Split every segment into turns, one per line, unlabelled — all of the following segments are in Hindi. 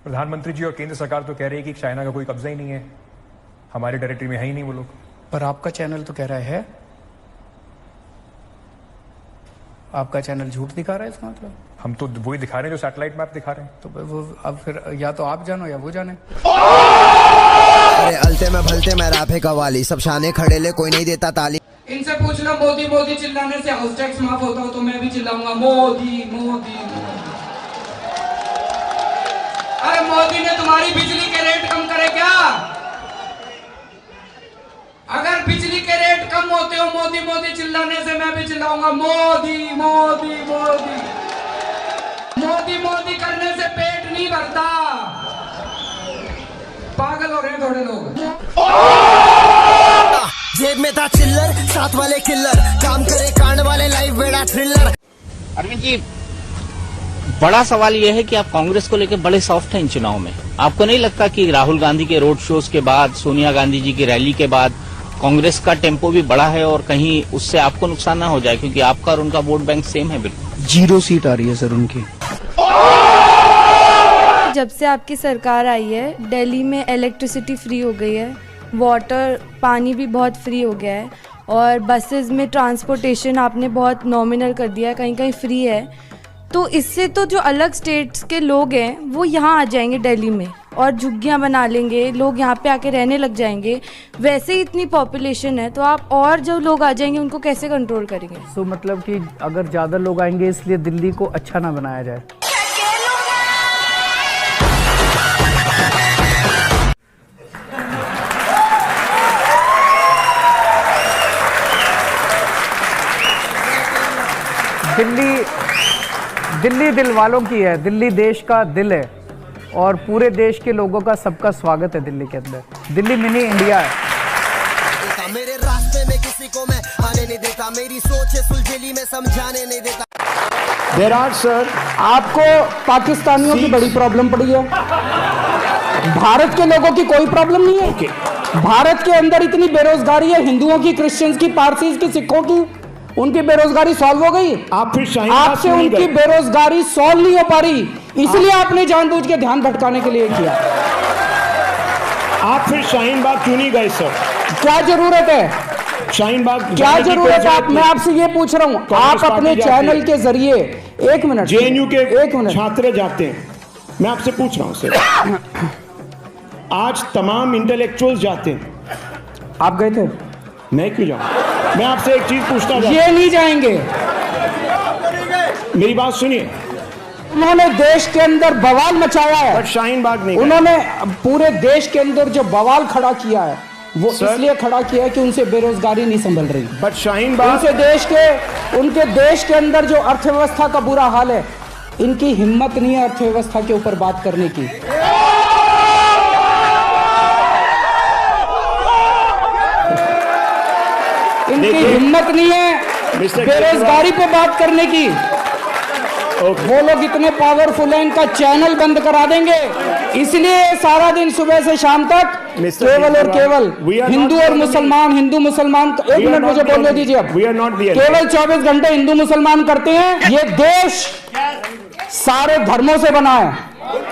प्रधानमंत्री जी और केंद्र सरकार तो कह रही है कि चाइना का कोई कब्जा ही नहीं है, हमारे टेरिटरी में है ही नहीं वो लोग।
पर आपका चैनल तो कह रहा है, आपका चैनल झूठ दिखा रहा है इसका मतलब।
हम तो वही दिखा रहे हैं जो सैटेलाइट मैप दिखा रहे हैं।
तो वो अब फिर या तो आप जानो या वो जाने।
अरे अलते में भलते में राफे कवाली, सब शाने खड़े ले कोई नहीं देता ताली।
इनसे पूछ लो मोदी मोदी चिल्लाने से हाउस टैक्स माफ होता हो तो मैं भी चिल्लाऊंगा मोदी मोदी। अरे मोदी ने तुम्हारी बिजली के रेट कम करे क्या? अगर बिजली के रेट कम होते हो मोदी मोदी चिल्लाने से मैं भी चिल्लाऊंगा मोदी मोदी मोदी। मोदी मोदी करने से पेट नहीं भरता, पागल हो रहे हैं थोड़े लोग।
जेब में था चिल्लर, साथ वाले किल्लर, काम करे कांड वाले लाइव बेड़ा थ्रिलर।
अरविंद जी, बड़ा सवाल यह है कि आप कांग्रेस को लेकर बड़े सॉफ्ट हैं इन चुनाव में। आपको नहीं लगता कि राहुल गांधी के रोड शोज के बाद, सोनिया गांधी जी की रैली के बाद कांग्रेस का टेम्पो भी बड़ा है और कहीं उससे आपको नुकसान ना हो जाए, क्योंकि आपका और उनका वोट बैंक सेम है? बिल्कुल
0 सीट आ रही है सर उनकी।
जब से आपकी सरकार आई है दिल्ली में इलेक्ट्रिसिटी फ्री हो गई है, वाटर पानी भी बहुत फ्री हो गया है, और बसेस में ट्रांसपोर्टेशन आपने बहुत नॉमिनल कर दिया है, कहीं कहीं फ्री है। तो इससे तो जो अलग स्टेट्स के लोग हैं वो यहाँ आ जाएंगे दिल्ली में और झुग्गियाँ बना लेंगे, लोग यहाँ पे आके रहने लग जाएंगे। वैसे ही इतनी पॉपुलेशन है तो आप और जो लोग आ जाएंगे उनको कैसे कंट्रोल करेंगे?
सो मतलब कि अगर ज़्यादा लोग आएंगे इसलिए दिल्ली को अच्छा ना बनाया जाए। दिल्ली दिल वालों की है, दिल्ली देश का दिल है और पूरे देश के लोगों का सबका स्वागत है दिल्ली के अंदर। दिल्ली मिनी इंडिया है।
मेरे रास्ते में किसी को मैं आने नहीं देता, मेरी सोच है सुलझेली में समझाने नहीं देता।
बैराज सर, आपको पाकिस्तानियों की बड़ी प्रॉब्लम पड़ी है, भारत के लोगों की कोई प्रॉब्लम नहीं है। भारत के अंदर इतनी बेरोजगारी है, हिंदुओं की, क्रिश्चियंस की, पारसीज की, सिखों की, उनकी बेरोजगारी सॉल्व हो गई। आपसे उनकी बेरोजगारी सॉल्व नहीं हो पा रही, इसलिए आपने जानबूझ के ध्यान भटकाने के लिए किया।
आप फिर शाहीन बाग क्यों नहीं गए सर?
क्या जरूरत है
शाहीन बाग?
क्या जरूरत है? मैं आपसे ये पूछ रहा हूँ, आप अपने चैनल के जरिए, एक मिनट,
जेएनयू के
एक मिनट,
छात्र जाते हैं, मैं आपसे पूछ रहा हूँ सर। आज तमाम इंटेलेक्चुअल्स जाते हैं,
आप गए थे?
मैं क्यों जाऊँ? मैं आपसे एक चीज पूछना चाहता हूं।
ये नहीं जाएंगे,
मेरी बात सुनिए।
उन्होंने देश के अंदर बवाल मचाया है,
बट शाहीन बाग नहीं।
उन्होंने पूरे देश के अंदर जो बवाल खड़ा किया है वो इसलिए खड़ा किया है कि उनसे बेरोजगारी नहीं संभल रही।
बट शाहीन बाग,
उनके देश के अंदर जो अर्थव्यवस्था का बुरा हाल है, इनकी हिम्मत नहीं है अर्थव्यवस्था के ऊपर बात करने की। इनकी हिम्मत नहीं है बेरोजगारी पे बात करने की। वो लोग इतने पावरफुल हैं, इनका चैनल बंद करा देंगे, इसलिए सारा दिन सुबह से शाम तक केवल और केवल हिंदू और मुसलमान, हिंदू मुसलमान। एक मिनट मुझे बोलने दीजिए। अब केवल 24 घंटे हिंदू मुसलमान करते हैं। ये देश सारे धर्मों से बना है,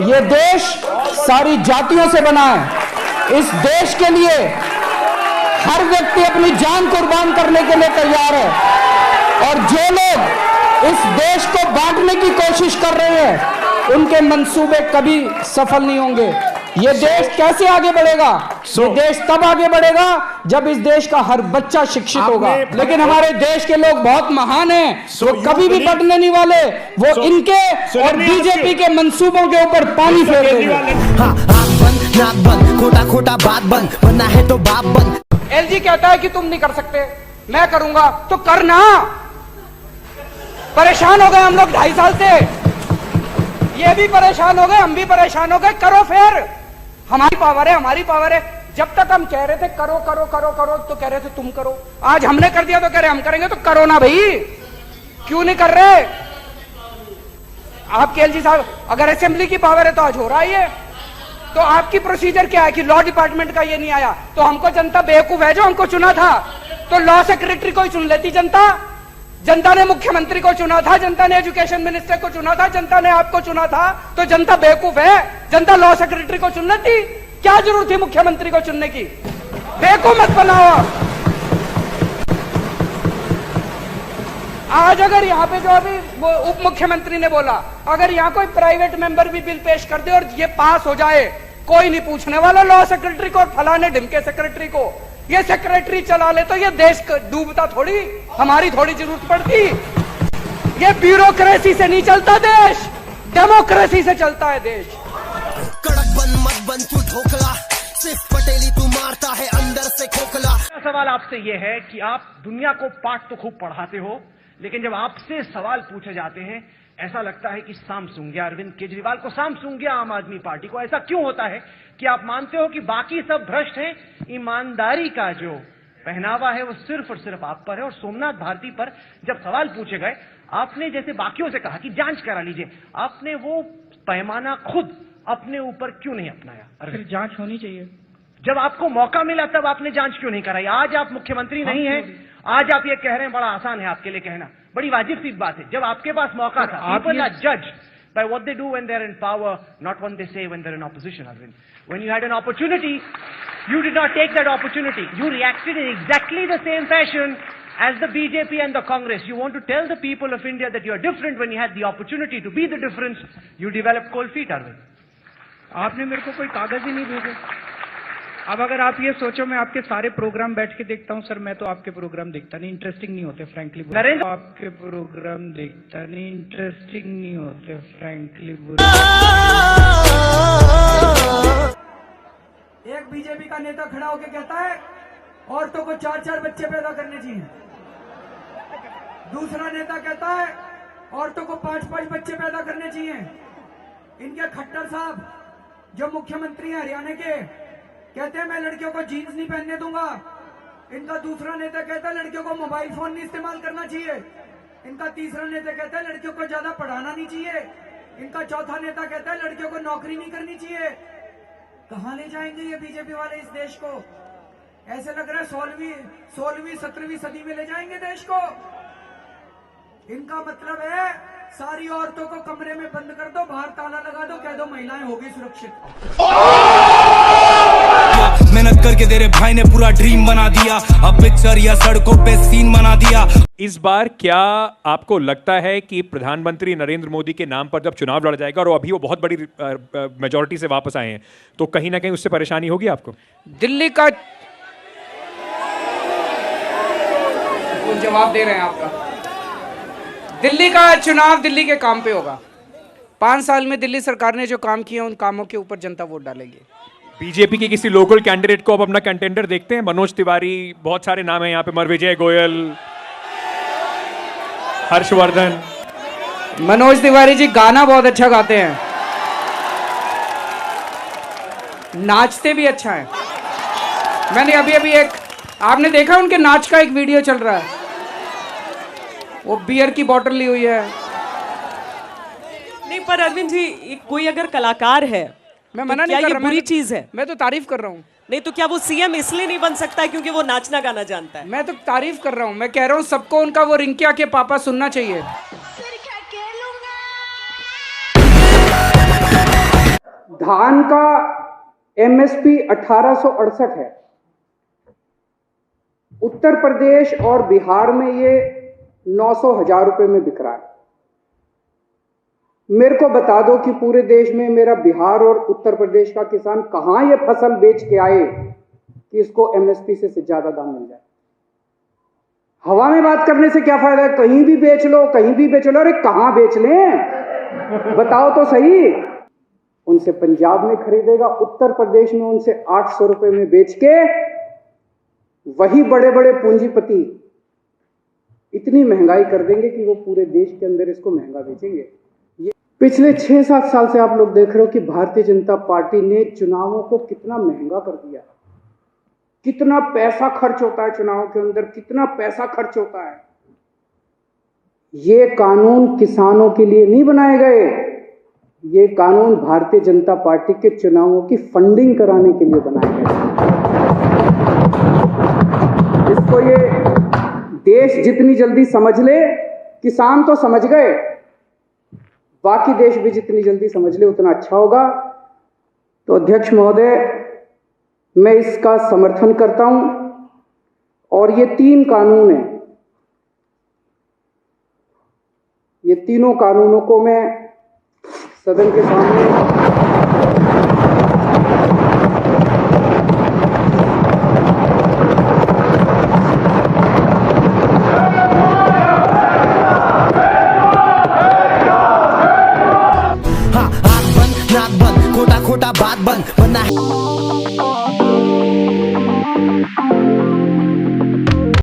ये देश सारी जातियों से बना है। इस देश के लिए हर व्यक्ति अपनी जान कुर्बान करने के लिए तैयार है, और जो लोग इस देश को बांटने की कोशिश कर रहे हैं उनके मंसूबे कभी सफल नहीं होंगे। ये देश कैसे आगे बढ़ेगा? ये देश तब आगे बढ़ेगा जब इस देश का हर बच्चा शिक्षित होगा। लेकिन हमारे देश के लोग बहुत महान हैं, वो कभी भी बटने नहीं वाले, वो इनके और बीजेपी के मंसूबों के ऊपर पानी फेर देंगे।
हाँ, आँख बंद, नाक बंद, खोटा खोटा बात बंद, बनना है तो बाप बंद।
एलजी कहता है कि तुम नहीं कर सकते, मैं करूंगा, तो करना। परेशान हो गए हम लोग 2.5 साल से, ये भी परेशान हो गए, हम भी परेशान हो गए। करो फिर, हमारी पावर है, हमारी पावर है। जब तक हम कह रहे थे करो करो करो करो तो कह रहे थे तुम करो, आज हमने कर दिया तो कह रहे हम करेंगे, तो करो ना भाई, क्यों नहीं कर रहे? आपके एलजी साहब, अगर असेंबली की पावर है तो आज हो रहा है। तो आपकी प्रोसीजर क्या है कि लॉ डिपार्टमेंट का ये नहीं आया, तो हमको जनता बेवकूफ है जो हमको चुना था, तो लॉ सेक्रेटरी को ही चुन लेती जनता। जनता ने मुख्यमंत्री को चुना था, जनता ने एजुकेशन मिनिस्टर को चुना था, जनता ने आपको चुना था, तो जनता बेवकूफ है? जनता लॉ सेक्रेटरी को चुनना थी, क्या जरूरत थी मुख्यमंत्री को चुनने की? बेवकूफ मत बनाओ। आज अगर यहाँ पे जो अभी उप मुख्यमंत्री ने बोला, अगर यहाँ कोई प्राइवेट मेंबर भी बिल पेश कर दे और ये पास हो जाए, कोई नहीं पूछने वाला लॉ सेक्रेटरी को और फलाने ढिमके सेक्रेटरी को। ये सेक्रेटरी चला ले तो ये देश डूबता थोड़ी, हमारी थोड़ी जरूरत पड़ती। ये ब्यूरोक्रेसी से नहीं चलता देश, डेमोक्रेसी से चलता है देश।
कड़क बन मत बन तू ढोकला, सिर्फ पटेली तू मारता है अंदर से खोखला।
सवाल आपसे ये है कि आप दुनिया को पाठ तो खूब पढ़ाते हो, लेकिन जब आपसे सवाल पूछे जाते हैं ऐसा लगता है कि साम सूंघ गया अरविंद केजरीवाल को, साम सूंघ गया आम आदमी पार्टी को। ऐसा क्यों होता है कि आप मानते हो कि बाकी सब भ्रष्ट हैं, ईमानदारी का जो पहनावा है वो सिर्फ और सिर्फ आप पर है? और सोमनाथ भारती पर जब सवाल पूछे गए, आपने जैसे बाकियों से कहा कि जांच करा लीजिए, आपने वो पैमाना खुद अपने ऊपर क्यों नहीं अपनाया? अरविंद,
जांच होनी चाहिए।
जब आपको मौका मिला तब आपने जांच क्यों नहीं कराई? आज आप मुख्यमंत्री नहीं हैं, आज आप ये कह रहे हैं, बड़ा आसान है आपके लिए कहना, बड़ी वाजिब सी बात है। जब आपके पास मौका था, people are judged by what they do when they're in power, not what they say when they're in opposition, Arvind. When you had an opportunity, you did not take that opportunity. You reacted in exactly the same fashion as the BJP and the Congress. You want to tell the people of India that you are different when you had the opportunity to be the difference. You developed cold feet, Arvind.
आपने मेरे को कोई कागज ही नहीं भेजे। अब अगर आप ये सोचो मैं आपके सारे प्रोग्राम बैठ के देखता हूँ, सर मैं तो आपके प्रोग्राम देखता नहीं, इंटरेस्टिंग नहीं होते फ्रैंकली।
नरेंद्र,
आपके प्रोग्राम देखता नहीं, इंटरेस्टिंग नहीं होते फ्रैंकली।
एक बीजेपी का नेता खड़ा होकर कहता है औरतों को 4-4 बच्चे पैदा करने चाहिए। दूसरा नेता कहता है औरतों को 5-5 बच्चे पैदा करने चाहिए। इनके खट्टर साहब जो मुख्यमंत्री हैं हरियाणा के, कहते हैं मैं लड़कियों को जीन्स नहीं पहनने दूंगा। इनका दूसरा नेता कहता है लड़कियों को मोबाइल फोन नहीं इस्तेमाल करना चाहिए। इनका तीसरा नेता कहता है लड़कियों को ज्यादा पढ़ाना नहीं चाहिए। इनका चौथा नेता कहता है लड़कियों को नौकरी नहीं करनी चाहिए। कहां ले जाएंगे ये बीजेपी वाले इस देश को? ऐसे लग रहा है 16वीं 17वीं सदी में ले जाएंगे देश को। इनका मतलब है सारी औरतों को कमरे में बंद कर दो, बाहर ताला लगा दो, कह दो महिलाएं होगी सुरक्षित।
मेहनत करके तेरे भाई ने पूरा ड्रीम बना दिया, अब पिक्चर या सड़कों पे सीन बना दिया।
इस बार क्या आपको लगता है कि प्रधानमंत्री नरेंद्र मोदी के नाम पर जब चुनाव लड़ा जाएगा, और अभी वो बहुत बड़ी मेजॉरिटी से वापस आए हैं, तो कहीं ना कहीं उससे परेशानी होगी आपको?
दिल्ली का जवाब दे रहे हैं आपका। दिल्ली का चुनाव दिल्ली के काम पे होगा। 5 साल में दिल्ली सरकार ने जो काम किए उन कामों के ऊपर जनता वोट डालेगी।
बीजेपी के किसी लोकल कैंडिडेट को अब अपना कंटेंडर देखते हैं? मनोज तिवारी, बहुत सारे नाम हैं यहाँ पे, मरविजय गोयल, हर्षवर्धन।
मनोज तिवारी जी गाना बहुत अच्छा गाते हैं, नाचते भी अच्छा है। मैंने अभी एक, आपने देखा उनके नाच का एक वीडियो चल रहा है, वो बियर की बोतल ली हुई है।
नहीं पर अरविंद जी, कोई अगर कलाकार है,
मैं मना
नहीं
कर रहा,
बुरी चीज है?
मैं तो तारीफ कर रहा हूँ।
नहीं तो क्या वो सीएम इसलिए नहीं बन सकता है क्योंकि वो नाचना गाना जानता है?
मैं तो तारीफ कर रहा हूँ, मैं कह रहा हूँ सबको उनका वो रिंकिया के पापा सुनना चाहिए। धान का एमएसपी 1868 है। उत्तर प्रदेश और बिहार में ये 900,000 रुपए में बिक रहा है। मेरे को बता दो कि पूरे देश में मेरा बिहार और उत्तर प्रदेश का किसान कहां ये फसल बेच के आए कि इसको एमएसपी से ज्यादा दाम मिल जाए। हवा में बात करने से क्या फायदा है? कहीं भी बेच लो, कहीं भी बेच लो। अरे कहां बेच लें, बताओ तो सही। उनसे पंजाब में खरीदेगा, उत्तर प्रदेश में उनसे 800 रुपए में बेच के वही बड़े बड़े पूंजीपति इतनी महंगाई कर देंगे कि वो पूरे देश के अंदर इसको महंगा बेचेंगे। ये पिछले 6-7 साल से आप लोग देख रहे हो कि भारतीय जनता पार्टी ने चुनावों को कितना महंगा कर दिया, कितना पैसा खर्च होता है चुनावों के अंदर, कितना पैसा खर्च होता है। ये कानून किसानों के लिए नहीं बनाए गए, ये कानून भारतीय जनता पार्टी के चुनावों की फंडिंग कराने के लिए बनाए गए। इसको ये
देश जितनी जल्दी समझ ले, किसान तो समझ गए, बाकी देश भी जितनी जल्दी समझ ले उतना अच्छा होगा। तो अध्यक्ष महोदय, मैं इसका समर्थन करता हूं और ये 3 कानून हैं, ये तीनों कानूनों को मैं सदन के सामने
हाँ, आँख बंद नाक बंद खोटा खोटा बात बंद बनना है।